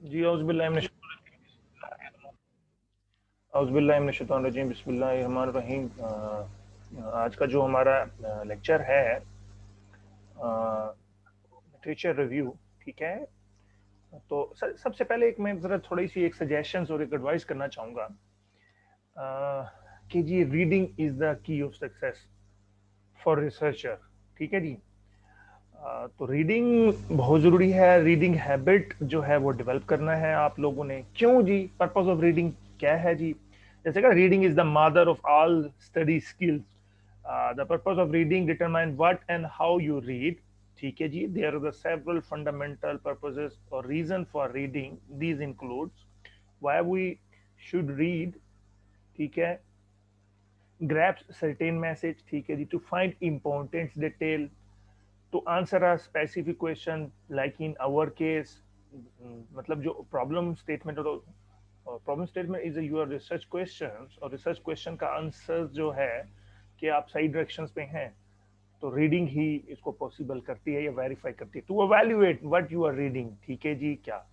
जी औज़ुबिल्लाहि बिस्मिल्लाहिर्रहमानिर्रहीम। आज का जो हमारा लेक्चर है लिटरेचर रिव्यू, ठीक है। तो सबसे पहले एक मैं ज़रा थोड़ी सी एक सजेशंस और एक एडवाइस करना चाहूँगा कि जी reading is the key of success for researcher, ठीक है जी। तो रीडिंग बहुत ज़रूरी है। रीडिंग हैबिट जो है वो डेवलप करना है आप लोगों ने। क्यों जी? पर्पस ऑफ रीडिंग क्या है जी? जैसे कि reading is the mother of all study skills. The purpose of reading determine what and how you read, ठीक है जी। There are the several fundamental purposes और reason for reading. These includes why we should read, ठीक है। grasp certain message, ठीक है जी। to find important detail, to answer a specific question, like in our case, मतलब जो problem statement और problem statement is your research questions, और research question का answer जो है कि आप सही डायरेक्शंस पे हैं, तो रीडिंग ही इसको पॉसिबल करती है या वेरीफाई करती है। To evaluate what you are reading, ठीक है जी, क्या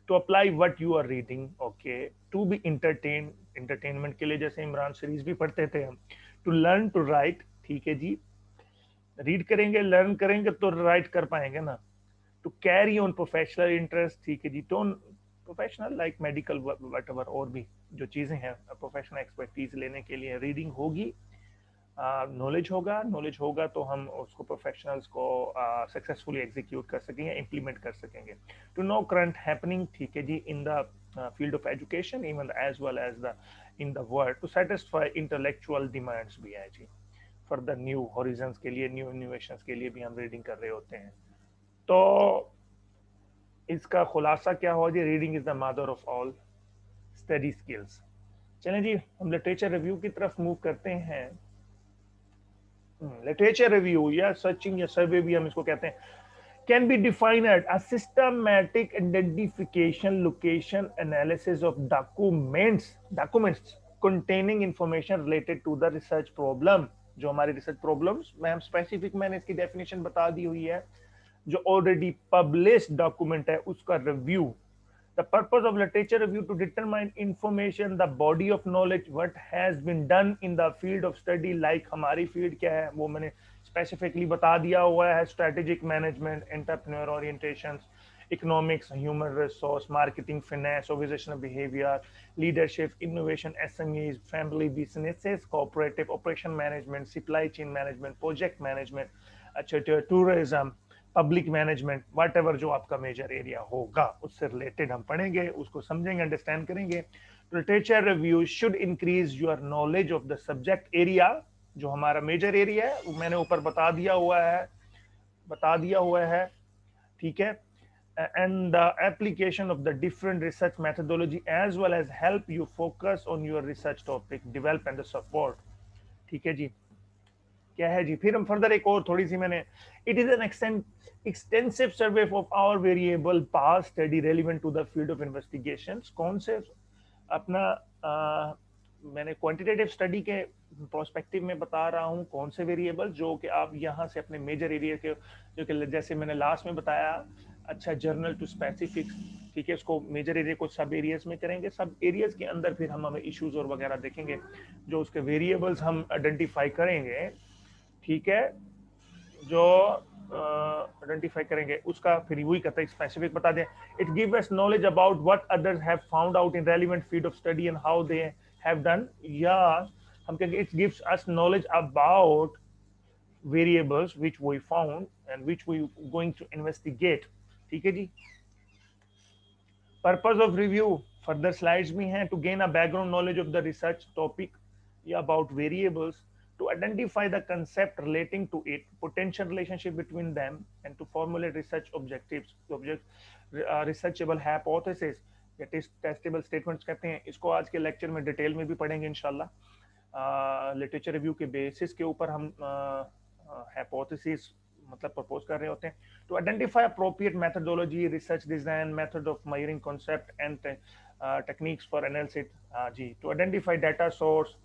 to apply what you are reading, okay. To be entertain, entertainment के लिए जैसे इमरान सीरीज भी पढ़ते थे हम। टू लर्न टू राइट, ठीक है जी। रीड करेंगे, लर्न करेंगे तो राइट कर पाएंगे ना। To carry on professional interest, ठीक है जी। तो professional like medical whatever, और भी जो चीज़ें हैं प्रोफेशनल एक्सपर्टीज लेने के लिए रीडिंग होगी। नॉलेज होगा, नॉलेज होगा तो हम उसको प्रोफेशनल्स को सक्सेसफुली एग्जीक्यूट कर सकेंगे, इम्प्लीमेंट कर सकेंगे। टू नो करंट हैपनिंग, ठीक है जी, in the field of education even as well as the in the world. To satisfy intellectual demands भी है जी। फॉर द न्यू हॉरिजन्स के लिए, न्यू इनोवेशंस के लिए भी हम रीडिंग कर रहे होते हैं। तो इसका खुलासा क्या हो जी? Reading is the mother of all study skills. चलें जी, हम लिटरेचर रिव्यू की तरफ मूव करते हैं। लिटरेचर रिव्यू या सर्चिंग या सर्वे भी हम इसको कहते हैं, can be defined as a systematic identification, location, analysis of documents containing information related to the research problem। जो हमारी रिसर्च प्रॉब्लम्स में हम स्पेसिफिक, मैंने इसकी डेफिनेशन बता दी हुई है। जो ऑलरेडी पब्लिश डॉक्यूमेंट है उसका review. The purpose of literature review to determine information, the body of knowledge, what has been done in the field of study, like हमारी फील्ड क्या है वो मैंने स्पेसिफिकली बता दिया हुआ है। Strategic management, entrepreneur orientation, economics, human resource, marketing, finance, organisational behaviour, leadership, innovation, SMEs, family businesses, cooperative operation management, supply chain management, project management, अच्छा, tourism, public management, whatever जो आपका मेजर एरिया होगा उससे related हम पढ़ेंगे, उसको समझेंगे, understand करेंगे। Literature review should increase your knowledge of the subject area. जो हमारा मेजर एरिया है वो मैंने ऊपर बता दिया हुआ है, ठीक है। And the application of the different research methodology as well as help you focus on your research topic, develop and support, ठीक है जी। क्या है जी? फिर हम फर्दर एक और थोड़ी सी मैंने, it is an extensive survey of our variable pass study relevant to the field of investigation. कौन से अपना मैंने क्वांटिटेटिव स्टडी के प्रोस्पेक्टिव में बता रहा हूँ कौन से वेरिएबल जो कि आप यहाँ से अपने मेजर एरिया के, जो कि जैसे मैंने लास्ट में बताया, अच्छा, जर्नल टू स्पेसिफिक, ठीक है। उसको मेजर एरिया को सब एरियाज में करेंगे, सब एरियाज के अंदर फिर हम हमें इश्यूज और वगैरह देखेंगे, जो उसके वेरिएबल्स हम आइडेंटिफाई करेंगे, ठीक है। जो आइडेंटिफाई करेंगे उसका फिर वही कहता है स्पेसिफिक बता दें। It give us knowledge about what others have found out in relevant field of study and how they have done, या हम कहेंगे it gives us knowledge about variables which we found and which we going to investigate, ठीक है जी। Purpose of review, further slides में हैं, to gain a background knowledge of the research topic या about variables, to identify the concept relating to it, potential relationship between them, and to formulate research objectives, researchable hypothesis, that is testable statements कहते हैं इसको। आज के lecture में detail में भी पढ़ेंगे इंशाल्लाह। लिटरेचर रिव्यू के बेसिस के ऊपर हम हाइपोथेसिस मतलब प्रपोज कर रहे होते हैं। To identify appropriate methodology, research design, method of measuring concept and techniques for analysis, जी। To identify data source,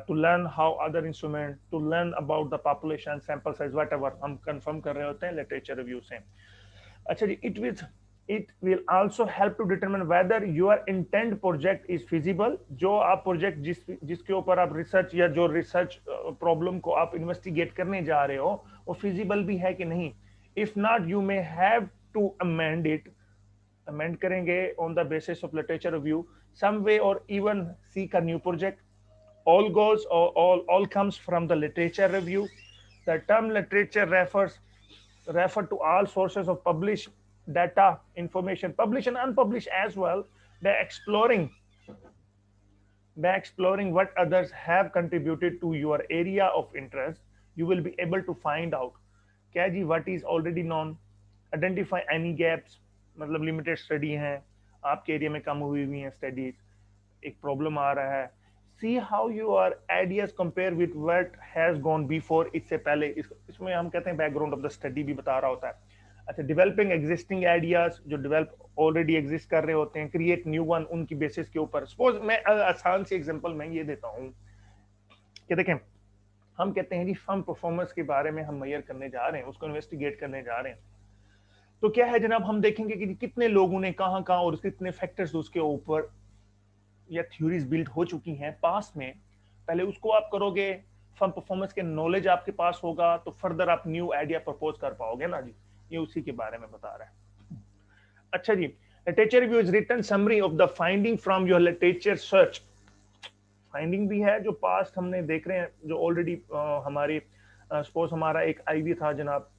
to learn how other instrument, to learn about the population, sample size, whatever हम confirm कर रहे होते हैं literature review से। अच्छा जी, it with it will also help to determine whether your intent project is feasible. जो आप प्रोजेक्ट जिसके ऊपर आप रिसर्च या जो रिसर्च प्रॉब्लम को आप इन्वेस्टिगेट करने जा रहे हो वो फिजिबल भी है कि नहीं। If not you may have to amend it, amend करेंगे on the basis of literature review some way और even seek a new project. All goes or all comes from the literature review. The term literature refer to all sources of published data, information, published and unpublished as well. By exploring by exploring what others have contributed to your area of interest, you will be able to find out क्या जी what is already known, identify any gaps, मतलब limited study हैं आपके area में कम हुई हैं studies, एक problem आ रहा है, see how your ideas compare with what has gone before, इससे पहले इसमें हम कहते हैं बैकग्राउंड ऑफ द स्टडी भी बता रहा होता है। अच्छा, डेवलपिंग एग्जिस्टिंग आइडियाज, जो डेवलप ऑलरेडी एग्जिस्ट कर रहे होते हैं, क्रिएट न्यू वन उनकी बेसिस के ऊपर। सपोज मैं आसान सी एग्जांपल मैं ये देता हूँ कि देखें हम कहते हैं जी फर्म परफॉर्मेंस के बारे में हम मेजर करने जा रहे हैं, उसको इन्वेस्टिगेट करने जा रहे हैं, तो क्या है जनाब हम देखेंगे कि कितने लोगों ने कहाँ कहाँ और कितने फैक्टर्स उसके ऊपर या थ्योरीज बिल्ड हो चुकी हैं पास्ट में। पहले उसको आप करोगे, फर्म परफॉर्मेंस के नॉलेज आपके पास होगा तो फर्दर आप न्यू आइडिया प्रपोज कर पाओगे ना जी। ये उसी के बारे में बता रहा है। अच्छा जी, literature review is written summary of the finding from your literature search. Finding भी है जो पास्ट हमने देख रहे हैं, जो ऑलरेडी हमारी सपोज हमारा एक आईवी था जनाब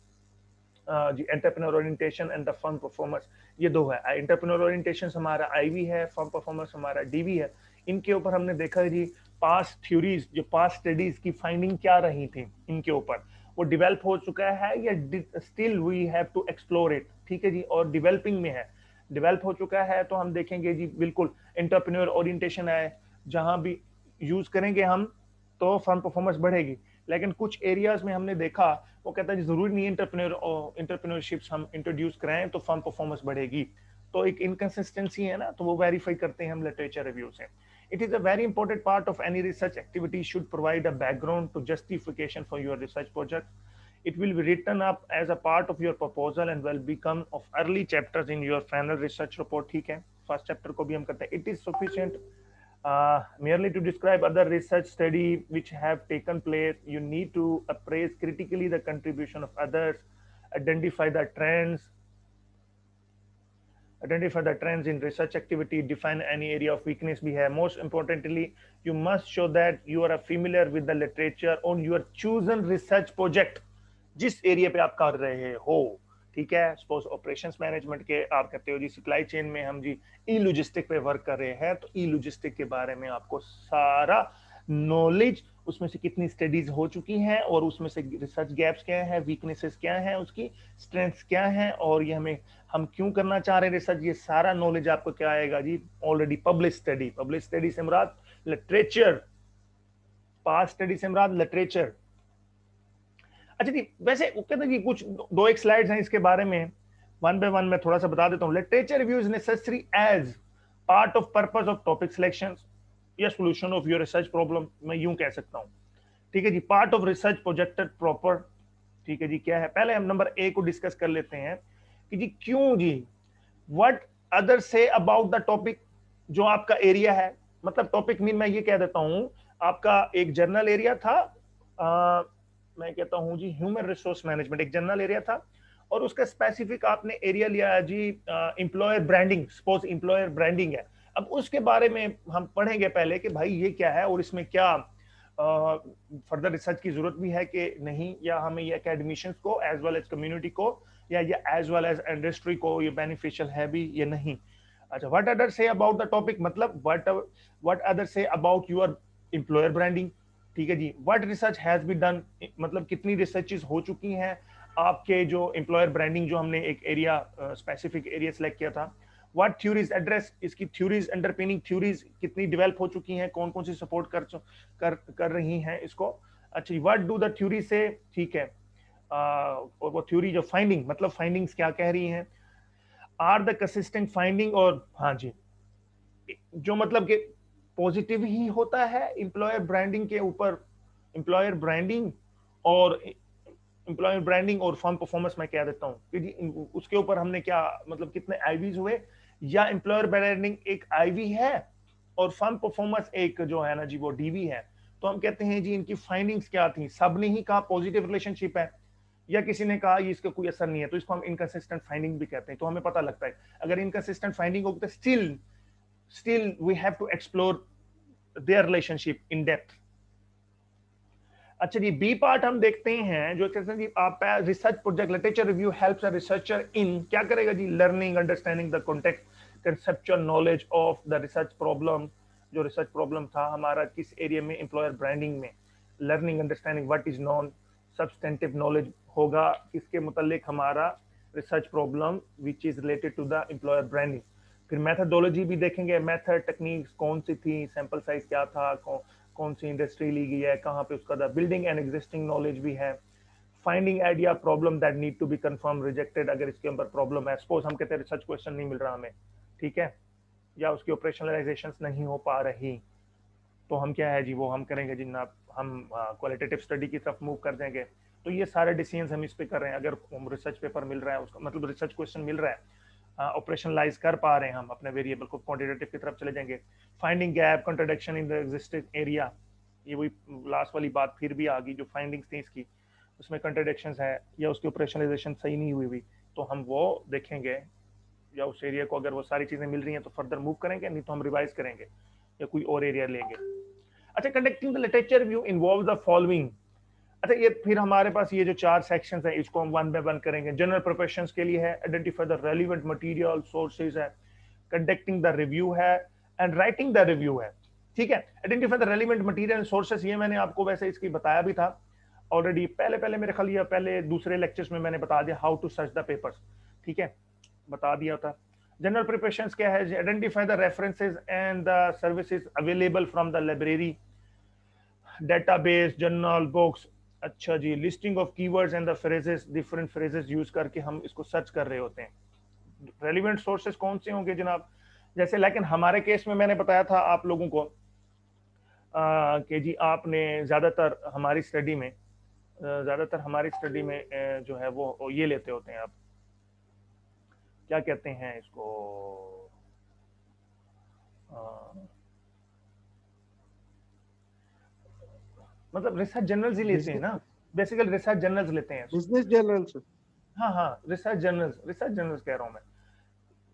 जी, entrepreneur orientation and the firm performance, ये दो है। एंटरप्रेन्योर ओरिएंटेशन हमारा आईवी है, फर्म परफॉर्मेंस हमारा डीवी है। इनके ऊपर हमने देखा जी पास्ट थ्योरीज, जो पास्ट स्टडीज की फाइंडिंग क्या रही थी इनके ऊपर, वो डेवलप हो चुका है या still we have to explore it, ठीक है जी, और डेवलपिंग में है। डेवलप हो चुका है तो हम देखेंगे जी बिल्कुल एंटरप्रेन्योर ओरिएंटेशन है, जहां भी यूज करेंगे हम तो फर्म परफॉर्मेंस बढ़ेगी। लेकिन कुछ एरियाज में हमने देखा वो कहता है जरूरी नहीं एंटरप्रेन्योरशिप्स हम इंट्रोड्यूस कराएं तो फर्म परफॉर्मेंस बढ़ेगी, तो एक इनकंसिस्टेंसी है ना, तो वो वेरीफाई करते हैं हम लिटरेचर रिव्यू से। It is a very important part of any research activity, should provide a background to justification for your research project. It will be written up as a part of your proposal and will become of early chapters in your final research report, ठीक है। First chapter को भी हम करते हैं। It is sufficient merely to describe other research study which have taken place. You need to appraise critically the contribution of others, identify the trends, in research activity, define any area of weakness भी है। Most importantly, you must show that you are familiar with the literature on your chosen research project, जिस area पे आप कर रहे हो, ठीक है। सपोज ऑपरेशंस मैनेजमेंट के आप कहते हो जी सप्लाई चेन में हम जी ई लॉजिस्टिक पे वर्क कर रहे हैं, तो ई लॉजिस्टिक के बारे में आपको सारा नॉलेज, उसमें से कितनी स्टडीज हो चुकी हैं और उसमें से रिसर्च गैप्स क्या है, वीकनेसेस क्या है, उसकी स्ट्रेंथ्स क्या है, और ये हम क्यों करना चाह रहे हैं रिसर्च, ये सारा नॉलेज आपको क्या आएगा जी ऑलरेडी पब्लिश स्टडी से मुराद लिटरेचर, पास्ट स्टडी से मुराद लिटरेचर। अच्छा जी, वैसे वो कहते हैं कि कुछ दो एक स्लाइड्स हैं इसके बारे में, वन बाय वन मैं थोड़ा सा बता देता हूँ। Literature review is necessary as part of purpose of topic selection या solution of your research problem, मैं यूं कह सकता हूँ, ठीक है जी। Part of research projected proper, ठीक है जी। क्या है, पहले हम नंबर ए को डिस्कस कर लेते हैं कि जी क्यों जी, what other say about the topic, जो आपका एरिया है, मतलब टॉपिक मीन मैं ये कह देता हूँ आपका एक जर्नल एरिया था, मैं कहता हूं जी ह्यूमन रिसोर्स मैनेजमेंट एक जनरल एरिया था, और उसका स्पेसिफिक आपने एरिया लिया है जी employer branding, suppose employer branding है। अब उसके बारे में हम पढ़ेंगे पहले कि भाई ये क्या है और इसमें क्या फर्दर रिसर्च की जरूरत भी है कि नहीं, या हमें ये एकेडमिशियंस को एज वेल एज कम्युनिटी को या ये एज वेल एज इंडस्ट्री को ये बेनिफिशियल है भी या नहीं। अच्छा, what other say about the topic, मतलब what other say about your employer branding, ठीक है जी। What research has been done, मतलब कितनी रिसर्चेस हो चुकी हैं आपके जो एम्प्लॉयर ब्रांडिंग, जो हमने एक एरिया स्पेसिफिक एरिया सेलेक्ट किया था। व्हाट थ्योरीज एड्रेस, इसकी थ्योरीज अंडरपिनिंग थ्योरीज कितनी डेवलप हो चुकी हैं, कौन कौन सी सपोर्ट कर रही हैं इसको। अच्छा, व्हाट डू द थ्योरी से, ठीक है, और वो थ्योरी जो फाइंडिंग, मतलब फाइंडिंग्स क्या कह रही हैं, आर द कंसिस्टेंट फाइंडिंग, और हाँ जी जो मतलब कि पॉजिटिव ही होता है एम्प्लॉयर ब्रांडिंग के ऊपर, एम्प्लॉयर ब्रांडिंग और एम्प्लॉयर ब्रांडिंग और फर्म परफॉर्मेंस मैं कह देता हूँ कि जी उसके ऊपर हमने क्या मतलब कितने आईवीज हुए, या एम्प्लॉयर ब्रांडिंग एक आईवी है और फर्म परफॉर्मेंस एक जो है ना जी वो डीवी है। तो हम कहते हैं जी इनकी फाइंडिंग्स क्या थी, सब ने ही कहा पॉजिटिव रिलेशनशिप है, या किसी ने कहा ये इसका कोई असर नहीं है, तो इसको हम इनकंसिस्टेंट फाइंडिंग भी कहते हैं। तो हमें पता लगता है अगर इनकंसिस्टेंट फाइंडिंग होगी तो still we have to explore their relationship in depth. अच्छा जी, बी पार्ट हम देखते हैं जो कहते हैं जी आप research project literature review helps a researcher in क्या करेगा जी, learning understanding the context conceptual knowledge of the research problem. जो रिसर्च प्रॉब्लम था हमारा किस एरिया में, एम्प्लॉयर ब्रांडिंग में, learning understanding what is non substantive knowledge होगा किसके मुतालिक, हमारा research problem which is related to the employer branding. फिर मेथडोलॉजी भी देखेंगे, मेथड टेक्निक्स कौन सी थी, सैंपल साइज क्या था, कौन सी इंडस्ट्री ली गई है, कहाँ पे उसका बिल्डिंग एंड एग्जिस्टिंग नॉलेज भी है। Finding idea problem that need to be confirm rejected, अगर इसके ऊपर प्रॉब्लम है, सपोज हम कहते हैं रिसर्च क्वेश्चन नहीं मिल रहा हमें, ठीक है, या उसकी ऑपरेशनलाइजेशन नहीं हो पा रही, तो हम क्या है जी वो हम करेंगे जी ना, हम क्वालिटेटिव स्टडी की तरफ मूव कर देंगे। तो ये सारे डिसीजन हम इस पे कर रहे हैं। अगर रिसर्च पेपर मिल रहा है उसका मतलब रिसर्च क्वेश्चन मिल रहा है, ऑपरेशनलाइज कर पा रहे हैं हम अपने वेरिएबल को, क्वांटिटेटिव की तरफ चले जाएंगे। Finding gap contradiction in the existing area, ये वही लास्ट वाली बात फिर भी आ गई, जो फाइंडिंग्स थी इसकी उसमें कंट्राडिक्शंस है या उसकी ऑपरेशनलाइजेशन सही नहीं हुई हुई, तो हम वो देखेंगे, या उस एरिया को अगर वो सारी चीजें मिल रही हैं तो फर्दर मूव करेंगे, नहीं तो हम रिवाइज करेंगे या कोई और एरिया लेंगे। अच्छा, conducting the literature review involve the following. अच्छा, ये फिर हमारे पास ये जो 4 सेक्शंस हैं इसको हम वन बाय वन करेंगे। जनरल प्रोफेशंस के लिए है, identify the relevant material sources है, कंडक्टिंग द रिव्यू है, एंड राइटिंग द रिव्यू है। ठीक है, identify the relevant material sources, ये मैंने आपको वैसे इसकी बताया भी था ऑलरेडी, पहले मेरे ख्याल ये पहले दूसरे लेक्चर्स में मैंने बता दिया how to search the papers, ठीक है, बता दिया था। जनरल प्रिपरेशंस क्या है, identify the references and the services available from the library, database, journal, books. अच्छा जी, listing of keywords and the phrases, different phrases use करके हम इसको सर्च कर रहे होते हैं। रेलिवेंट सोर्सेस कौन से होंगे जनाब, जैसे लेकिन हमारे केस में मैंने बताया था आप लोगों को कि जी आपने ज़्यादातर हमारी स्टडी में जो है वो ये लेते होते हैं, आप क्या कहते हैं इसको, मतलब रिसर्च जर्नल्स ही लेते हैं ना, बेसिकली रिसर्च जर्नल्स लेते हैं। Business journals. हाँ, रिसर्च जर्नल्स कह रहा हूँ मैं,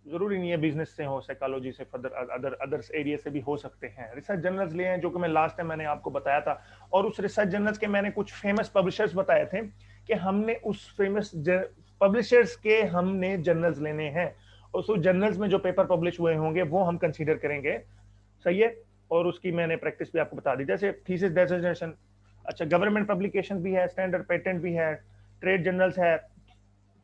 जरूरी नहीं है बिजनेस से हो, साइकोलॉजी से, फर्दर अदर्स एरिया से भी हो सकते हैं। रिसर्च जर्नल्स लिए हैं जो कि मैं लास्ट टाइम मैंने आपको बताया था, और उस रिसर्च जर्नल्स के मैंने कुछ फेमस पब्लिशर्स बताए थे कि हमने उस फेमस पब्लिशर्स के हमने जर्नल्स लेने हैं, और उस जर्नल्स में जो पेपर पब्लिश हुए होंगे वो हम कंसीडर करेंगे, सही है। और उसकी मैंने प्रैक्टिस भी आपको बता दी, जैसे थीसिस डिसर्टेशन। अच्छा, गवर्नमेंट पब्लिकेशन भी है, स्टैंडर्ड पेटेंट भी है, ट्रेड जर्नल्स है,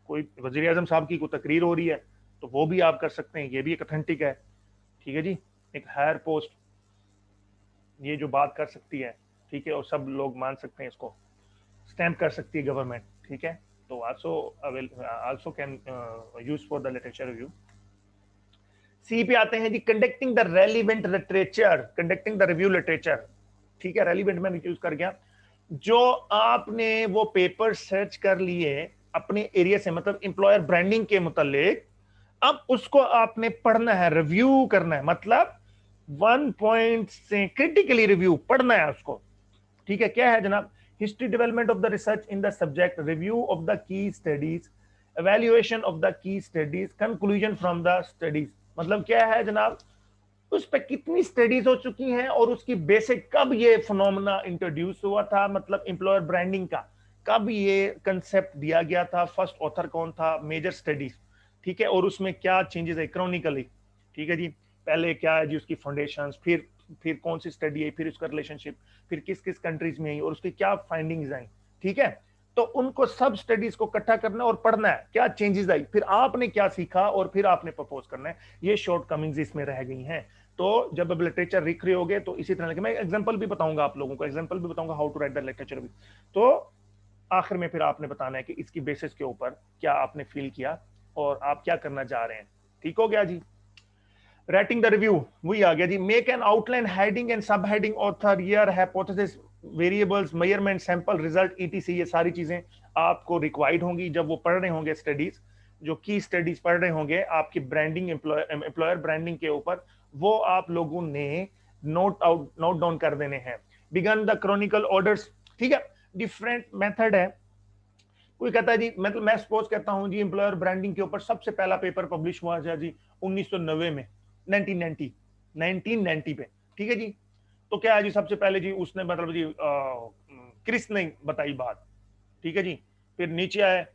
कोई वजीर आजम साहब की कोई तकरीर हो रही है तो वो भी आप कर सकते हैं, ये भी एक अथेंटिक है, ठीक है जी। एक हायर पोस्ट ये जो बात कर सकती है, ठीक है, और सब लोग मान सकते हैं इसको, स्टैम्प कर सकती है गवर्नमेंट, ठीक है, तो also can use for the literature review. C पे आते हैं जी, conducting the relevant literature, conducting the review literature, ठीक है, रेलिवेंट में यूज कर गया, जो आपने वो पेपर सर्च कर लिए अपने एरिया से, मतलब एम्प्लॉयर ब्रांडिंग के मुतालिक, अब उसको आपने पढ़ना है, रिव्यू करना है, मतलब 1 पॉइंट से क्रिटिकली रिव्यू पढ़ना है उसको, ठीक है। क्या है जनाब, history development of the research in the subject, review of the key studies, evaluation of the key studies, conclusion from the studies. मतलब क्या है जनाब, उस पर कितनी स्टडीज हो चुकी हैं और उसकी बेसिक कब ये फिनोमेना इंट्रोड्यूस हुआ था, मतलब एम्प्लॉयर ब्रांडिंग का कब ये कंसेप्ट दिया गया था, फर्स्ट ऑथर कौन था, मेजर स्टडीज, ठीक है, और उसमें क्या चेंजेस है इकोनॉमिकली, ठीक है जी, पहले क्या है जी उसकी फाउंडेशंस, फिर कौन सी स्टडी आई, फिर उसका रिलेशनशिप, फिर किस किस कंट्रीज में आई और उसकी क्या फाइंडिंग्स आई, ठीक है। तो उनको सब स्टडीज को इकट्ठा करना और पढ़ना है, क्या चेंजेस आई, फिर आपने क्या सीखा और फिर आपने प्रपोज करना है। ये शॉर्ट कमिंग्स इसमें रह गई हैं। तो जब अब लिटरेचर लिख रहे होगे तो इसी तरह के मैं एग्जांपल भी बताऊंगा आप लोगों को, एग्जांपल भी बताऊंगा how to write the literature भी। तो आखिर में फिर आपने बताना है कि इसकी बेसिस के ऊपर क्या आपने फील किया और आप क्या करना चाह रहे हैं, ठीक हो गया जी। राइटिंग द रिव्यू वही आ गया जी, make an outline, heading and sub heading, author, year, hypothesis, variables, measurement, sample, result, etc, ये सारी चीजें आपको रिक्वायर्ड होंगी जब वो पढ़ रहे होंगे स्टडीज, जो की स्टडीज पढ़ रहे होंगे आपकी ब्रांडिंग, एम्प्लॉयर ब्रांडिंग के ऊपर, वो आप लोगों ने नोट डाउन कर देने हैं। बिगन द क्रॉनिकल ऑर्डर्स, ठीक है, डिफरेंट मेथड है। कोई कहता है जी, मतलब मैं सपोज कहता हूं जी, एम्प्लॉयर ब्रांडिंग के ऊपर सबसे पहला पेपर पब्लिश हुआ था जी 1990 में, 1990 पे, ठीक है जी। तो क्या है जी, सबसे पहले जी उसने मतलब जी क्रिस ने बताई बात, ठीक है जी। फिर नीचे आए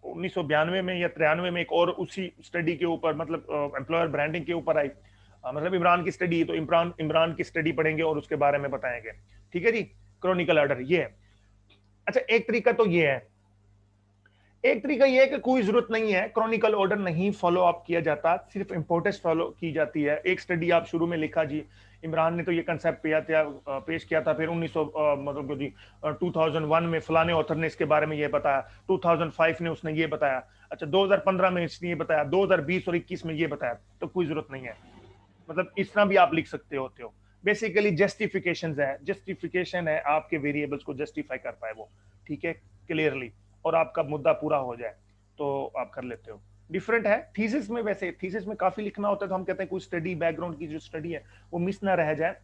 1992 में या 93 में एक और उसी स्टडी के ऊपर, मतलब एम्प्लॉयर ब्रांडिंग के ऊपर आई, मतलब इमरान की स्टडी, तो इमरान इमरान की स्टडी पढ़ेंगे और उसके बारे में बताएंगे, ठीक है जी। क्रॉनिकल ऑर्डर ये है। अच्छा, एक तरीका तो ये है, एक तरीका यह है कि कोई जरूरत नहीं है, क्रॉनिकल ऑर्डर नहीं फॉलो अप किया जाता, सिर्फ इंपोर्टेंस फॉलो की जाती है। एक स्टडी आप शुरू में लिखा जी, इमरान ने तो ये कंसेप्ट पेश किया था, फिर 1900 मतलब जी 2001 में फलाने ऑथर ने इसके बारे में ये बताया, 2005 ने उसने ये बताया, अच्छा 2015 में इसने ये बताया, 2020 और 21 में ये बताया, तो कोई जरूरत नहीं है। मतलब इस तरह भी आप लिख सकते होते हो। बेसिकली जस्टिफिकेशन है, जस्टिफिकेशन है आपके वेरिएबल्स को जस्टिफाई कर पाए वो, ठीक है, क्लियरली, और आपका मुद्दा पूरा हो जाए तो आप कर लेते हो। डिफरेंट है थीसिस में, वैसे थीसिस में काफी लिखना होता है, तो हम कहते हैं कोई स्टडी बैकग्राउंड की जो स्टडी है वो मिस ना रह जाए,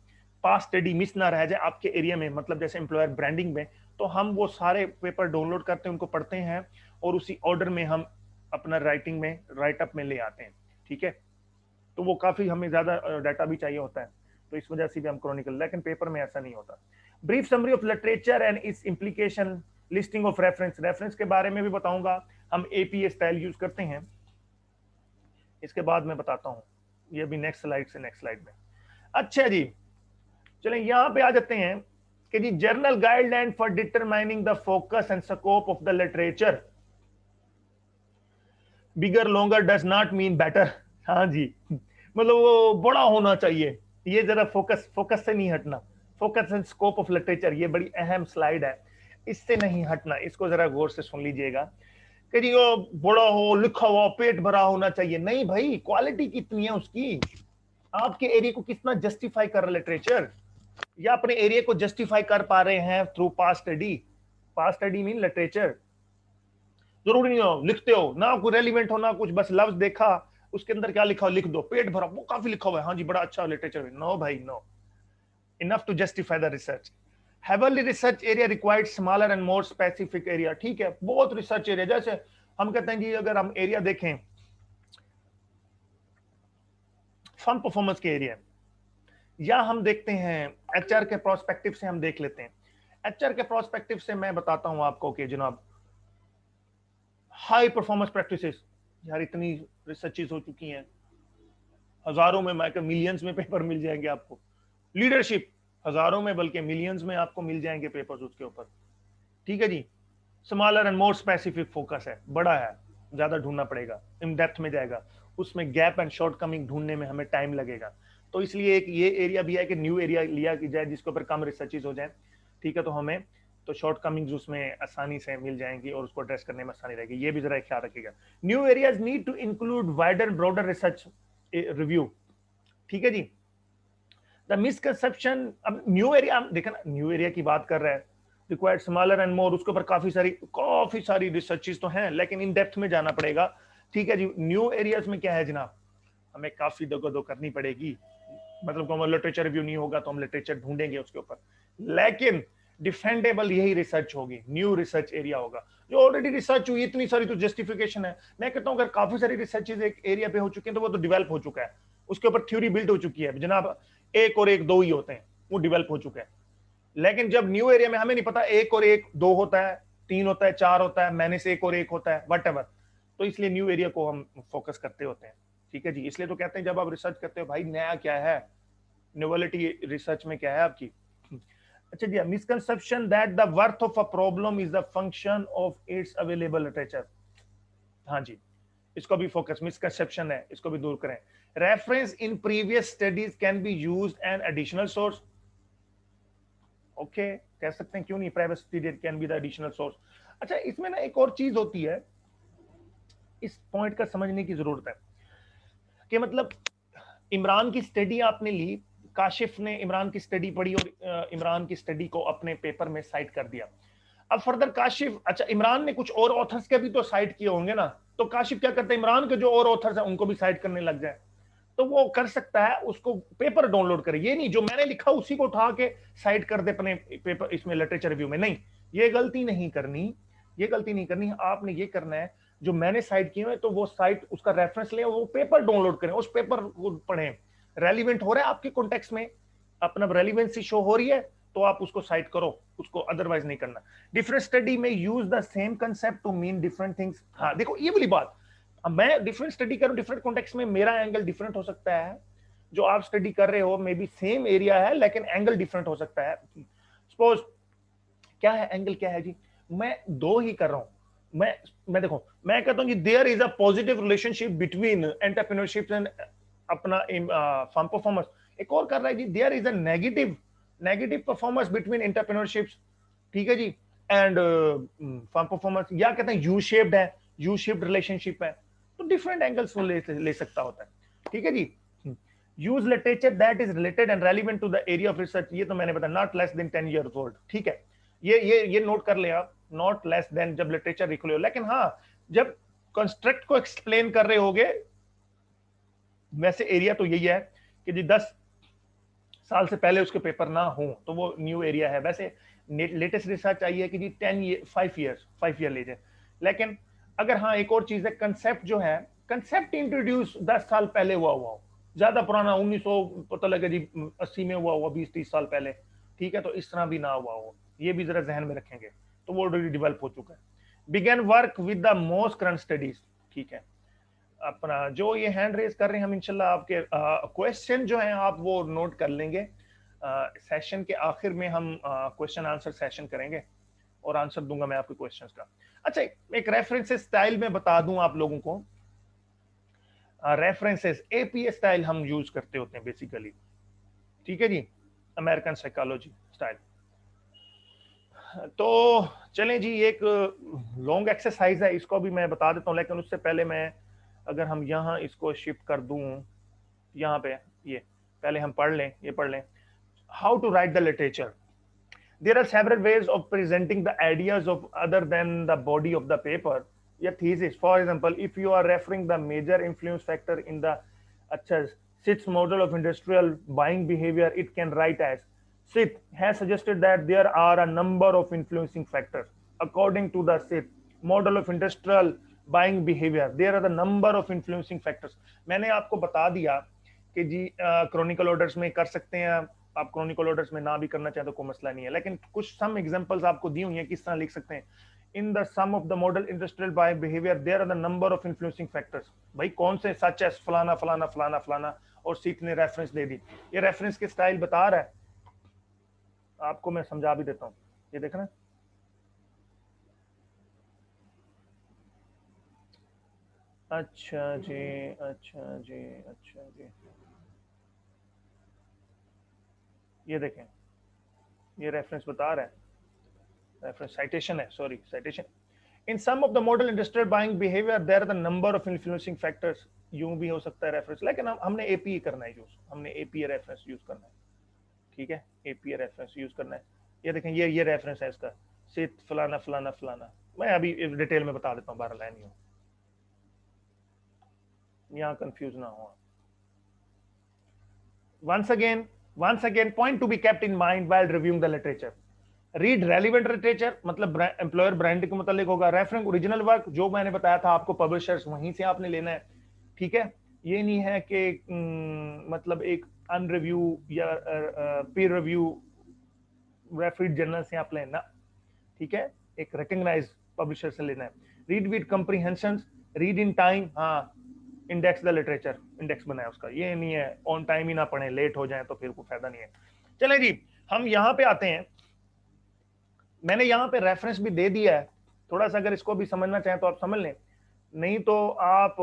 पास स्टडी मिस ना रह जाए आपके एरिया में, मतलब जैसे एम्प्लॉयर ब्रांडिंग में, तो हम वो सारे पेपर डाउनलोड करते हैं, उनको पढ़ते हैं और उसी ऑर्डर में हम अपना राइटिंग में, राइटअप में ले आते हैं, ठीक है। तो वो काफी हमें ज्यादा डाटा भी चाहिए होता है, तो इस वजह से भी हम क्रॉनिकल, लेकिन पेपर में ऐसा नहीं होता। Brief summary of literature and it's implication, listing of reference, reference के बारे में भी बताऊंगा, हम एपीए स्टाइल यूज करते हैं, इसके बाद मैं बताता हूं, ये भी नेक्स्ट स्लाइड से नेक्स्ट स्लाइड में। अच्छा जी, चलें यहां पे आ जाते हैं कि जी journal guideline for determining the focus and scope of the literature, bigger longer does not mean better. हाँ जी, मतलब वो बड़ा होना चाहिए, ये जरा फोकस, फोकस से नहीं हटना, focus and scope of literature, ये बड़ी अहम स्लाइड है, इससे नहीं हटना, इसको जरा गौर से सुन लीजिएगा कि जी वो बड़ा हो, लिखा हुआ, पेट भरा होना चाहिए, नहीं भाई, क्वालिटी कितनी है उसकी, आपके एरिया को कितना जस्टिफाई कर रहा है लिटरेचर, या अपने एरिया को जस्टिफाई कर पा रहे हैं through past study, past study mean literature. जरूरी नहीं हो लिखते हो ना, कोई रेलिवेंट हो ना कुछ, बस लफ्ज देखा उसके अंदर क्या लिखा हो लिख दो, पेट भरा, वो काफी लिखा हुआ है, हाँ जी बड़ा अच्छा लिटरेचर, नो भाई no, enough to justify the research. Heavenly research area required smaller and more specific area, ठीक है, बहुत रिसर्च एरिया, जैसे हम कहते हैं जी अगर हम एरिया देखें फर्म परफॉर्मेंस के एरिया, या हम देखते हैं एचआर के प्रोस्पेक्टिव से, हम देख लेते हैं एचआर के प्रोस्पेक्टिव से, मैं बताता हूं आपको कि जनाब हाई परफॉर्मेंस प्रैक्टिसेस, यार इतनी रिसर्चेस हो चुकी हैं, हजारों में, मैं मिलियंस में पेपर मिल जाएंगे आपको। लीडरशिप हजारों में बल्कि मिलियंस में आपको मिल जाएंगे पेपर्स उसके ऊपर, ठीक है जी। Smaller and more specific focus है, बड़ा है, ज्यादा ढूंढना पड़ेगा, इन डेप्थ में जाएगा, उसमें गैप एंड शॉर्ट कमिंग ढूंढने में हमें टाइम लगेगा, तो इसलिए एक ये एरिया भी है कि न्यू एरिया लिया की जाए जिसके ऊपर कम रिसर्चेज हो जाए, ठीक है, तो हमें तो शॉर्ट कमिंग्स उसमें आसानी से मिल जाएंगी और उसको एड्रेस करने में आसानी रहेगी, ये भी जरा ख्याल रखिएगा। New areas need to include wider broader research review, ठीक है जी। द मिसकंसेप्शन, अब न्यू एरिया देखा ना, न्यू एरिया की बात कर रहा है, रिक्वायर्ड स्मॉलर एंड मोर, उसके ऊपर काफी सारी रिसर्चेस तो हैं, लेकिन इन डेप्थ में जाना पड़ेगा, ठीक है जी। न्यू एरियाज में क्या है जनाब, हमें काफी दगोदो करनी पड़ेगी, मतलब लिटरेचर रिव्यू नहीं होगा तो हम लिटरेचर ढूंढेंगे उसके ऊपर, लेकिन डिफेंडेबल यही रिसर्च होगी, न्यू रिसर्च एरिया होगा, जो ऑलरेडी रिसर्च हुई इतनी सारी तो जस्टिफिकेशन है। मैं कहता हूं अगर काफी सारी रिसर्चेज एक एरिया पे हो चुकी हैं तो वो तो डेवलप हो चुका है, उसके ऊपर थ्योरी बिल्ड हो चुकी है जनाब, एक और एक दो ही होते हैं, वो डेवलप हो चुका है। लेकिन जब न्यू एरिया में हमें नहीं पता एक और एक दो होता है, तीन होता है, चार होता है, मैंने से एक और एक होता है, वट एवर, तो इसलिए न्यू एरिया को हम फोकस करते होते हैं, ठीक है जी। इसलिए तो कहते हैं जब आप रिसर्च करते हो भाई नया क्या है, नोवेलिटी रिसर्च में क्या है आपकी। अच्छा जी, misconception that the worth of a problem is the function of its available literature, हाँ जी, इसको भी फोकस, मिसकंसेप्शन है, इसको भी दूर करें। Reference in previous studies can be used an additional source, okay, कह सकते हैं क्यों नहीं, private period can be the additional source. अच्छा, इसमें ना एक और चीज होती है, इस पॉइंट का समझने की जरूरत है कि मतलब इमरान की स्टडी आपने ली, काशिफ ने इमरान की स्टडी पढ़ी और इमरान की स्टडी को अपने पेपर में साइट कर दिया। अब फर्दर काशिफ, अच्छा इमरान ने कुछ और ऑथर्स के भी तो साइट किए होंगे ना, तो काशिफ क्या करता है, इमरान के जो और ऑथर्स हैं उनको भी साइट करने लग जाए, तो वो कर सकता है, उसको पेपर डाउनलोड करे, ये नहीं जो मैंने लिखा उसी को उठा के साइट कर दे अपने पेपर इसमें लिटरेचर रिव्यू में, नहीं, ये गलती नहीं करनी, ये गलती नहीं करनी। आपने ये करना है जो मैंने साइट किए हैं तो वो साइट उसका रेफरेंस लें, वो पेपर डाउनलोड करें, उस पेपर को पढ़ें, रेलिवेंट हो रहा है आपके कॉन्टेक्स्ट में, अपना रेलिवेंसी शो हो रही है तो आप उसको साइट करो, उसको अदरवाइज नहीं करना। डिफरेंट स्टडी में use the same concept to mean different things. हाँ देखो ये वाली बात, अब मैं डिफरेंट स्टडी करूं डिफरेंट कॉन्टेक्स्ट में, मेरा एंगल डिफरेंट हो सकता है, जो आप स्टडी कर रहे हो मे बी सेम एरिया है लेकिन एंगल डिफरेंट हो सकता है। सपोज क्या है एंगल, क्या है जी, मैं दो ही कर रहा हूं, मैं देखो मैं कहता हूं कि there is a positive relationship between entrepreneurship and अपना फर्म परफॉर्मेंस, एक और कर रहा है जी there is a negative negative performance between entrepreneurships, ठीक है जी, एंड फर्म परफॉर्मेंस, या कहते हैं यू शेप्ड है, यू शेप्ड रिलेशनशिप है, तो डिफरेंट एंगल्स ले सकता होता है, ठीक है जी। Use literature that is related and relevant to the area of research, ये तो मैंने बताया, not less than 10 years old, ठीक है, ये नोट कर ले आप, नॉट लेस देन जब लिटरेचर लिख रहे हो, लेकिन हाँ जब कंस्ट्रक्ट को एक्सप्लेन कर रहे होगे, वैसे एरिया तो यही है कि जी 10 साल से पहले उसके पेपर ना हो तो वो न्यू एरिया है, वैसे लेटेस्ट रिसर्च चाहिए कि जी 5 ईयर ले जाए, लेकिन अगर हाँ एक और चीज है, कंसेप्ट जो है, कंसेप्ट इंट्रोड्यूस 10 साल पहले हुआ हुआ हो, ज्यादा पुराना 1900 पता लगे जी 80 में हुआ हुआ, 20-30 साल पहले, ठीक है, तो इस तरह भी ना हुआ हो, ये भी जरा जहन में रखेंगे, तो वो ऑलरेडी डेवलप हो चुका है। Begin work with the most current studies, ठीक है, अपना जो ये हैंड रेज कर रहे हैं हम इंशाल्लाह आपके क्वेश्चन जो है आप वो नोट कर लेंगे, सेशन के आखिर में हम क्वेश्चन आंसर सेशन करेंगे और आंसर दूंगा मैं आपके क्वेश्चंस का। अच्छा एक रेफरेंसेस स्टाइल में बता दूं आप लोगों को, रेफरेंसेस एपीए स्टाइल हम यूज करते होते हैं बेसिकली, ठीक है जी, अमेरिकन साइकोलॉजी स्टाइल। तो चलें जी, एक लॉन्ग एक्सरसाइज है, इसको भी मैं बता देता हूं, लेकिन उससे पहले मैं अगर हम यहाँ इसको शिफ्ट कर दूं यहाँ पे, ये पहले हम पढ़ लें, ये पढ़ लें, how to write the literature. There are several ways of presenting the ideas of other than the body of the paper. Your thesis, for example, if you are referring the major influence factor in the SIT's model of industrial buying behavior, it can write as SIT has suggested that there are a number of influencing factors. According to the SIT model of industrial buying behavior, there are the number of influencing factors. मैंने आपको बता दिया कि जी Chronicle orders में कर सकते हैं आप क्रॉनिकल ऑर्डर्स में ना भी करना चाहें तो कोई मसला नहीं है, लेकिन कुछ सम एग्जांपल्स आपको दी हुई हैं किस तरह लिख सकते हैं। In the some of the model industrial buy behaviour there are the number of influencing factors, भाई कौन से, सच एस फलाना फलाना फलाना फलाना, और सीट ने रेफरेंस दे दी, ये रेफरेंस के स्टाइल बता रहा है आपको, मैं समझा भी देता हूँ, ये देखना, अच्छा जी, अच्छा जी, अच्छा जी, ये देखें, ये रेफरेंस बता रहा है, रेफरेंस साइटेशन है, sorry citation. In some of the model industrial buying behaviour there are the number of influencing factors, यूं भी हो सकता है रेफरेंस, लेकिन हमने एपीए करना है यूज, हमने एपीए रेफरेंस यूज करना है, ठीक है, एपीए रेफरेंस यूज करना है। ये देखें, ये रेफरेंस है इसका, सित फलाना फलाना फलाना, मैं अभी डिटेल में बता देता हूँ, बारह लाइन यूं, यहाँ कंफ्यूज ना हो। once again point to be kept in mind while reviewing the literature. Read relevant literature, मतलब एम्प्लॉयर ब्रांड के मुतालिक होगा, रेफरेंस ओरिजिनल वर्क, जो मैंने बताया था आपको पब्लिशर्स वहीं से आपने लेना है, ठीक है, ये नहीं है कि मतलब एक अनरिव्यू या पीर रिव्यू रेफरीड जर्नल से आप लेना, ठीक है, एक रिकॉग्नाइज पब्लिशर से लेना है। Read with comprehension, read in time, हाँ इंडेक्स द लिटरेचर, इंडेक्स बनाया उसका, ये नहीं है ऑन टाइम ही ना पढ़े, लेट हो जाए तो फिर कोई फायदा नहीं है। चलें जी, हम यहाँ पे आते हैं, मैंने यहाँ पे रेफरेंस भी दे दिया है, थोड़ा सा अगर इसको भी समझना चाहें तो आप समझ लें, नहीं तो आप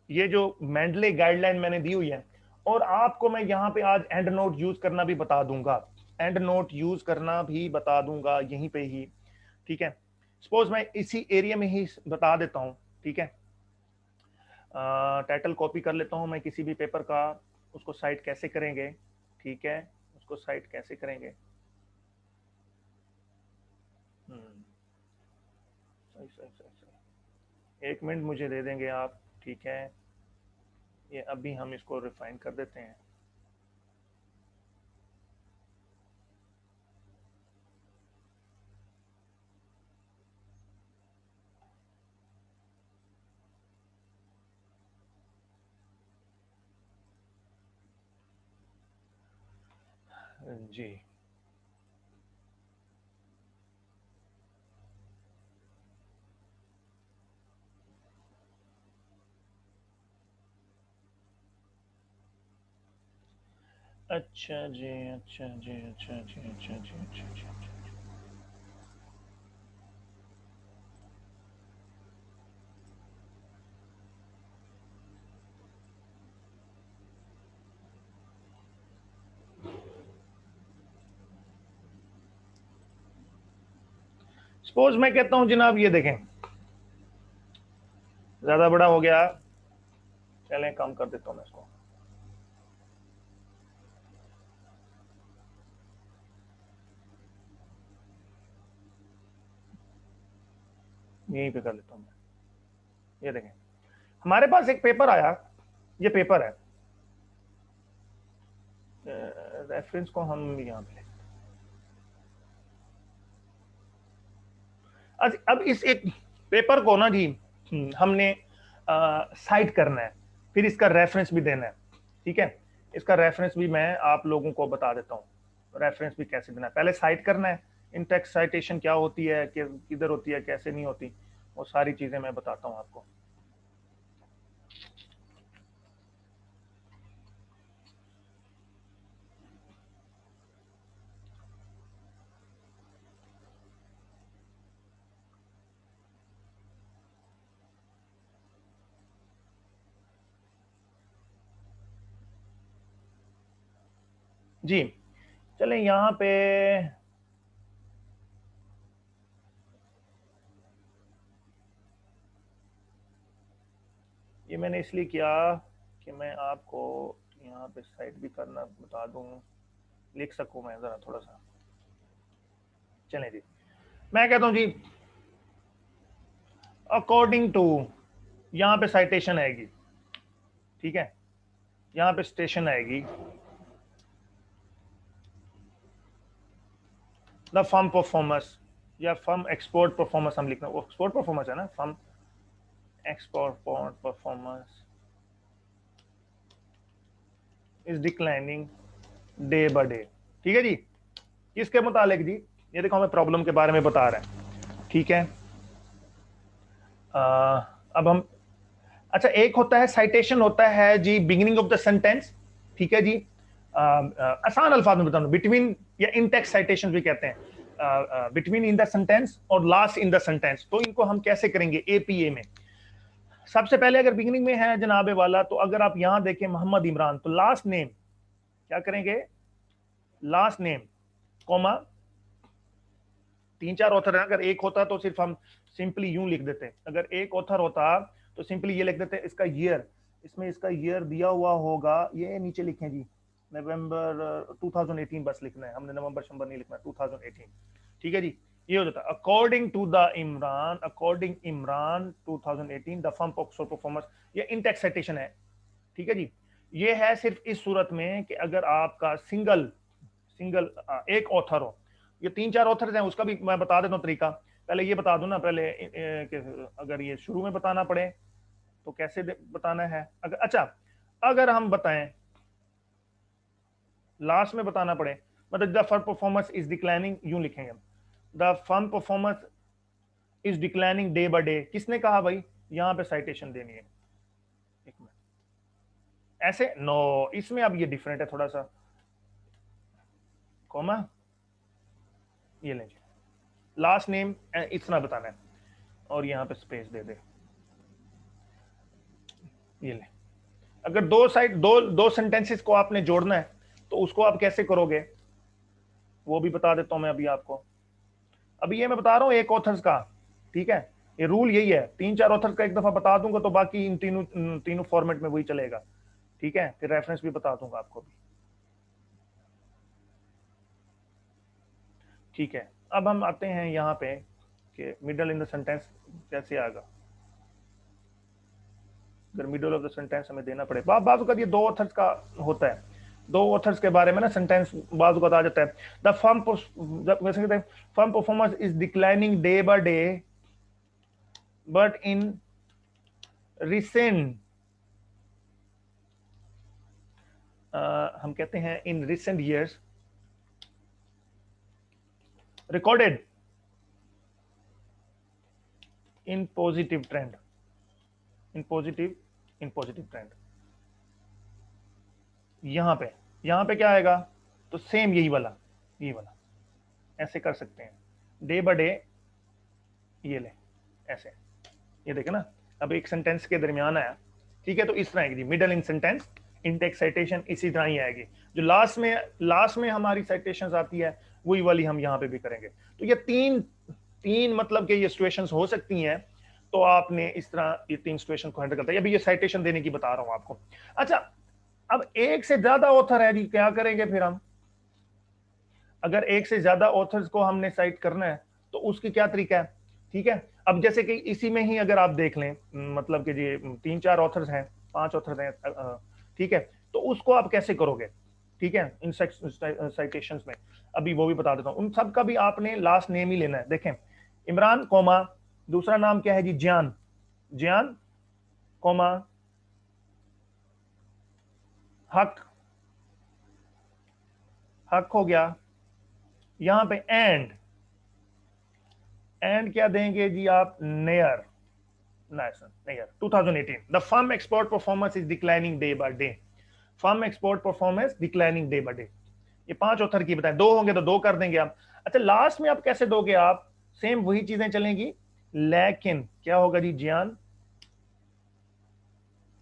ये जो मेंडले गाइडलाइन मैंने दी हुई है, और आपको मैं यहाँ पे आज एंड नोट यूज करना भी बता दूंगा, एंड नोट यूज करना भी बता दूंगा यहीं पे ही, ठीक है। सपोज मैं इसी एरिया में ही बता देता हूँ, ठीक है, टाइटल कॉपी कर लेता हूँ मैं किसी भी पेपर का, उसको साइट कैसे करेंगे, ठीक है, उसको साइट कैसे करेंगे, एक मिनट मुझे दे देंगे आप, ठीक है। ये अभी हम इसको रिफाइन कर देते हैं। जी अच्छा जी, अच्छा जी, अच्छा जी, अच्छा जी, अच्छा जी, अच्छा जी। सपोज मैं कहता हूं जनाब ये देखें, ज्यादा बड़ा हो गया, चलें कम कर देता हूं मैं इसको। यहीं पे कर लेता हूं मैं। ये देखें, हमारे पास एक पेपर आया, ये पेपर है, रेफरेंस को हम यहाँ पे, अब इस एक पेपर को ना जी हमने साइट करना है, फिर इसका रेफरेंस भी देना है, ठीक है। इसका रेफरेंस भी मैं आप लोगों को बता देता हूँ, रेफरेंस भी कैसे देना है। पहले साइट करना है, इन टेक्स्ट साइटेशन क्या होती है, किधर होती है, कैसे नहीं होती, वो सारी चीजें मैं बताता हूँ आपको। जी चलें यहाँ पे, ये मैंने इसलिए किया कि मैं आपको यहाँ पे साइट भी करना बता दूँ, लिख सकूँ मैं ज़रा थोड़ा सा। चलें जी, मैं कहता हूँ जी अकॉर्डिंग टू, यहाँ पे साइटेशन आएगी, ठीक है, यहाँ पे स्टेशन आएगी, द फर्म परफॉर्मेंस या फर्म एक्सपोर्ट परफॉर्मेंस हम लिखना, वो एक्सपोर्ट परफॉर्मेंस है ना, firm export performance is declining day by day, ठीक है जी। इसके मुतालिक जी, ये देखो हमें प्रॉब्लम के बारे में बता रहे हैं, ठीक है। अब हम, अच्छा एक होता है साइटेशन, होता है जी बिगिनिंग ऑफ द सेंटेंस, ठीक है जी। आसान अल्फाज में बताऊं, बिटवीन या इन टेक्स्ट साइटेशन भी कहते हैं, बिटवीन इन द सेंटेंस और लास्ट इन द सेंटेंस। तो इनको हम कैसे करेंगे एपीए में? सबसे पहले अगर बिगिनिंग में है जनाबे वाला, तो अगर आप यहां देखें मोहम्मद इमरान, तो लास्ट नेम क्या करेंगे, लास्ट नेम कॉमा, तीन चार ऑथर है, अगर एक होता तो सिर्फ हम सिंपली यूं लिख देते, अगर एक ऑथर होता तो सिंपली ये लिख देते इसका ईयर, इसमें इसका ईयर दिया हुआ होगा, ये नीचे लिखें जी नवंबर 2018, बस लिखना है हमने, नवंबर शंबर नहीं लिखना, 2018, ठीक है जी। ये हो जाता according to the Imran, according Imran 2018 the firm performance, ये इंटेक्स साइटेशन है, ठीक है जी। ये है सिर्फ इस सूरत में कि अगर आपका सिंगल सिंगल एक ऑथर हो, ये तीन चार ऑथर हैं, उसका भी मैं बता देता हूँ तरीका। पहले ये बता दूं ना, पहले कि अगर ये शुरू में बताना पड़े तो कैसे बताना है, अगर अच्छा अगर हम बताएं लास्ट में बताना पड़े, मतलब the firm performance is declining, यूं लिखेंगे the firm performance is declining day by day, किसने कहा भाई, यहां पे साइटेशन देनी है, एक मिनट, ऐसे नो, इसमें अब ये डिफरेंट है थोड़ा सा, कॉमा, ये लेंगे लास्ट नेम इतना बताना है, और यहाँ पे स्पेस दे दे, ये ले। अगर दो साइड दो दो सेंटेंसेस को आपने जोड़ना है तो उसको आप कैसे करोगे, वो भी बता देता हूं मैं अभी आपको। अभी ये मैं बता रहा हूं एक ऑथर्स का, ठीक है, ये रूल यही है, तीन चार ऑथर्स का एक दफा बता दूंगा तो बाकी इन तीनों फॉर्मेट में वही चलेगा, ठीक है, फिर रेफरेंस भी बता दूंगा आपको भी, ठीक है। अब हम आते हैं यहाँ पे, कि मिडल इन द सेंटेंस कैसे आएगा, अगर मिडल ऑफ द सेंटेंस हमें देना पड़े। बाजू का ये दो ऑथर्स का होता है, दो ऑथर्स के बारे में ना सेंटेंस बाजू का आ जाता है। The firm performance is declining day by day but in recent, हम कहते हैं in recent years recorded in positive trend, in positive trend. यहां पे क्या आएगा, तो सेम यही वाला ऐसे कर सकते हैं, डे बाय डे, ये ले ऐसे, ये देखे ना, अब एक सेंटेंस के दरमियान आया, ठीक है, तो इस तरह आएगी मिडल इन सेंटेंस, इंटेक्स साइटेशन इसी तरह ही आएगी। जो लास्ट में हमारी साइटेशन आती है वही वाली हम यहाँ पे भी करेंगे। तो ये तीन मतलब कि ये सिचुएशंस हो सकती हैं, तो आपने इस तरह ये तीन सिचुएशन को हैंडल करता है। अभी ये साइटेशन देने की बता रहा हूं आपको। अच्छा, अब एक से ज्यादा ऑथर है जी, क्या करेंगे फिर हम? अगर एक से ज्यादा ऑथर्स को हमने साइट करना है तो उसकी क्या तरीका है? ठीक है, अब जैसे कि इसी में ही अगर आप देख लें, मतलब कि जी 3-4 ऑथर्स हैं, 5 ऑथर्स हैं, ठीक है, तो उसको आप कैसे करोगे? ठीक है, इन साइटेशंस में अभी वो भी बता देता हूं। उन सब का भी आपने लास्ट नेम ही लेना है। देखें, इमरान कोमा, दूसरा नाम क्या है जी, जियान कोमा हक हो गया। यहां पे एंड क्या देंगे जी आप, near 2018 the firm export performance is declining day by day, firm export performance declining day by day. ये 5 ऑथर की बताएं, 2 होंगे तो 2 कर देंगे आप। अच्छा, लास्ट में आप कैसे दोगे? आप सेम वही चीजें चलेंगी, लेकिन क्या होगा जी, जियान,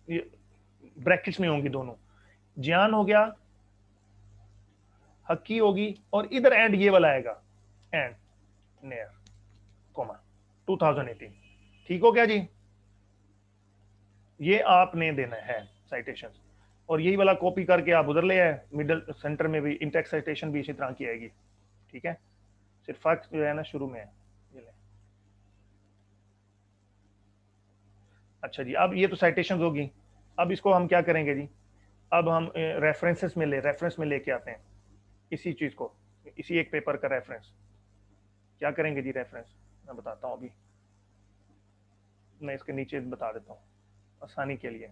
ब्रैकेट्स में होंगी दोनों, जियान हो गया, हक्की होगी, और इधर एंड ये वाला आएगा, एंड नेयर कोमा 2018। ठीक हो गया जी? ये आपने देना है साइटेशन, और यही वाला कॉपी करके आप उधर ले आए, मिडल सेंटर में भी इंटेक्स साइटेशन भी इसी तरह की आएगी। ठीक है, सिर्फ फर्क जो है ना शुरू में है, ये ले। अच्छा जी, अब ये तो साइटेशन होगी। अब इसको हम क्या करेंगे जी, अब हम रेफरेंसेस में रेफरेंस में लेके आते हैं इसी चीज को, इसी एक पेपर का रेफरेंस। क्या करेंगे जी, रेफरेंस मैं बताता हूँ अभी, मैं इसके नीचे बता देता हूँ आसानी के लिए।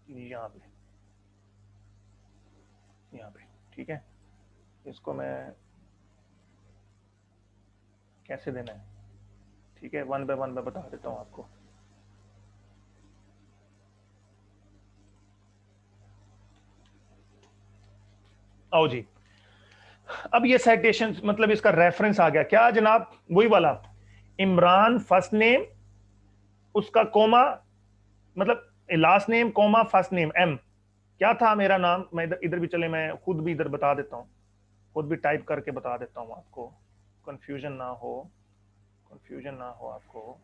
यहाँ पे ठीक है, इसको मैं कैसे देना है, ठीक है, 1 बाय 1 मैं बता देता हूँ आपको। आओ जी, अब ये साइटेशन मतलब इसका रेफरेंस आ गया क्या जनाब, वही वाला, इमरान फर्स्ट नेम, उसका कोमा, मतलब last name comma first name M, क्या था मेरा नाम, मैं इधर भी चले, मैं खुद भी इधर बता देता हूँ, खुद भी टाइप करके बता देता हूँ आपको, कंफ्यूजन ना हो, आपको।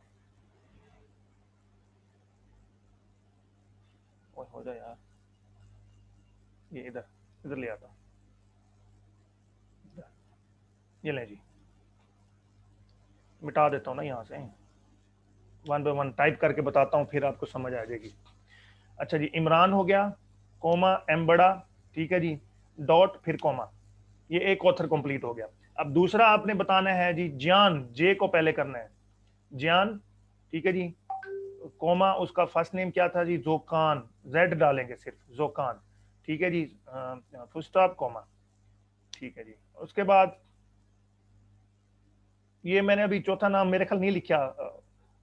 ओए हो जाए यार, ये इधर इधर ले आता हूँ, ये ले जी, मिटा देता हूँ ना यहाँ से, 1 बाय 1 टाइप करके बताता हूँ, फिर आपको समझ आ जाएगी। अच्छा जी, इमरान हो गया, कोमा एम बड़ा, ठीक है जी, डॉट फिर कोमा, ये एक ऑथर कंप्लीट हो गया। अब दूसरा आपने बताना है जी, जियान, जे को पहले करना है, जियान, ठीक है जी, कोमा उसका फर्स्ट नेम क्या था जी, जोकान, जेड डालेंगे सिर्फ, जोकान, ठीक है जी, फुल स्टॉप कोमा, ठीक है जी। उसके बाद ये मैंने अभी चौथा नाम मेरे ख्याल नहीं लिखा,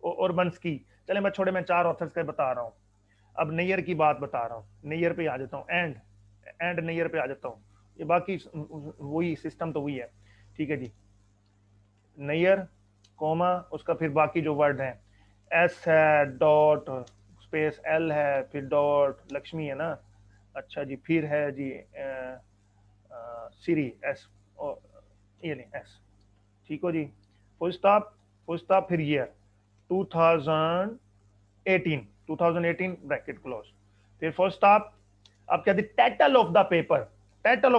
और बंस की, चले मैं छोड़े, मैं 4 ऑथर्स का बता रहा हूँ। अब नैयर की बात बता रहा हूँ, नैयर पे आ जाता हूँ, एंड नैयर पे आ जाता हूँ, ये बाकी वही सिस्टम तो वही है, ठीक है जी, नैयर कोमा, उसका फिर बाकी जो वर्ड हैं, एस है, डॉट स्पेस एल है, फिर डॉट, लक्ष्मी है ना, अच्छा जी, फिर है जी सीरी, एस, ये नहीं एस, ठीक हो जी, फुल स्टॉप, फिर ईयर 2018, ब्रैकेट क्लोज, फिर फुल स्टॉप। आप कहते टाइटल ऑफ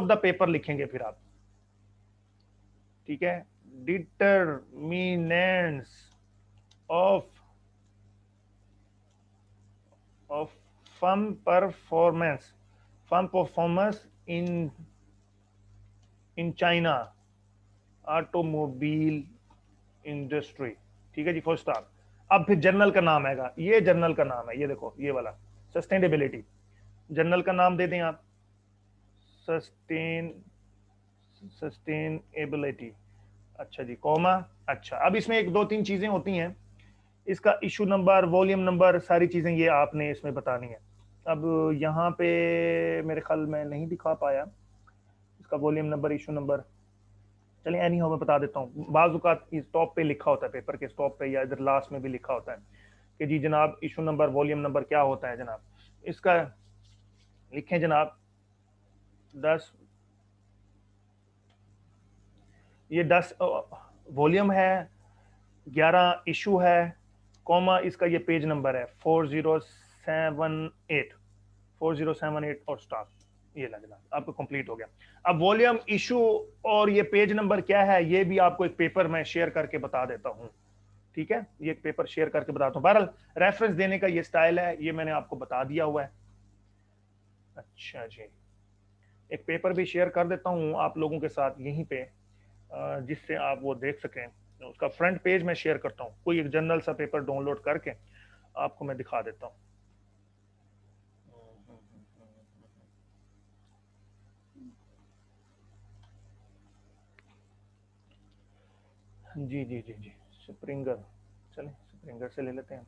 द पेपर, लिखेंगे फिर आप, ठीक है, determinants of of firm performance, firm performance in China automobile industry. ठीक है जी, फर्स्ट स्टार। अब फिर जर्नल का नाम आएगा, ये जर्नल का नाम है, ये देखो ये वाला, सस्टेनेबिलिटी। जर्नल का नाम दे दें आप, सस्टेन सस्टेनेबिलिटी। अच्छा जी, कॉमा। अच्छा, अब इसमें एक दो तीन चीजें होती हैं, इसका इशू नंबर, वॉल्यूम नंबर, सारी चीजें ये आपने इसमें बतानी है। अब यहाँ पे मेरे ख्याल में नहीं दिखा पाया इसका वॉल्यूम नंबर, इशू नंबर। चलिए एनी हो मैं बता देता हूँ। बाज़ इस टॉप पे लिखा होता है, पेपर के टॉप पे या इधर लास्ट में भी लिखा होता है कि जी जनाब इशू नंबर वॉल्यूम नंबर क्या होता है जनाब, इसका लिखें जनाब 10, ये 10 वॉल्यूम है, 11 इशू है, कॉमा इसका ये पेज नंबर है 4078, 4078 और स्टार। ये लगना आपको कंप्लीट हो गया। अब वॉल्यूम, इशू और ये पेज नंबर क्या है, ये भी आपको एक पेपर में शेयर करके बता देता हूं। ठीक है, ये एक पेपर शेयर करके बताता हूं। बहरहाल रेफरेंस देने का ये स्टाइल है, ये मैंने आपको बता दिया हुआ है। अच्छा जी, एक पेपर भी शेयर कर देता हूं आप लोगों के साथ यहीं पे, जिससे आप वो देख सकें। उसका फ्रंट पेज में शेयर करता हूँ, कोई एक जनरल सा पेपर डाउनलोड करके आपको मैं दिखा देता हूँ। जी जी जी जी, स्प्रिंगर। चलें स्प्रिंगर से ले लेते हैं,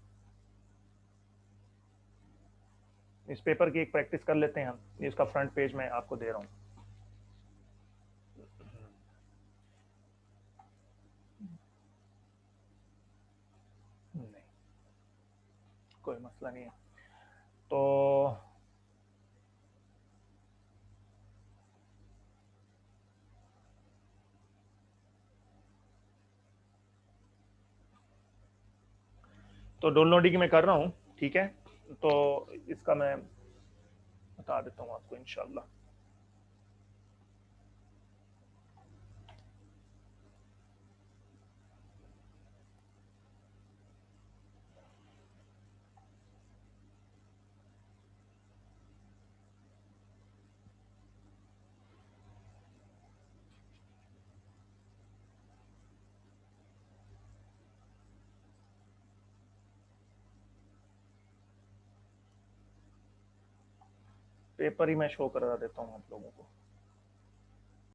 इस पेपर की एक प्रैक्टिस कर लेते हैं हम। इसका फ्रंट पेज मैं आपको दे रहा हूँ। नहीं, कोई मसला नहीं है। तो डाउनलोडिंग में कर रहा हूँ, ठीक है। तो इसका मैं बता देता हूँ आपको इंशाल्लाह। पेपर ही मैं शो करा देता हूँ आप लोगों को।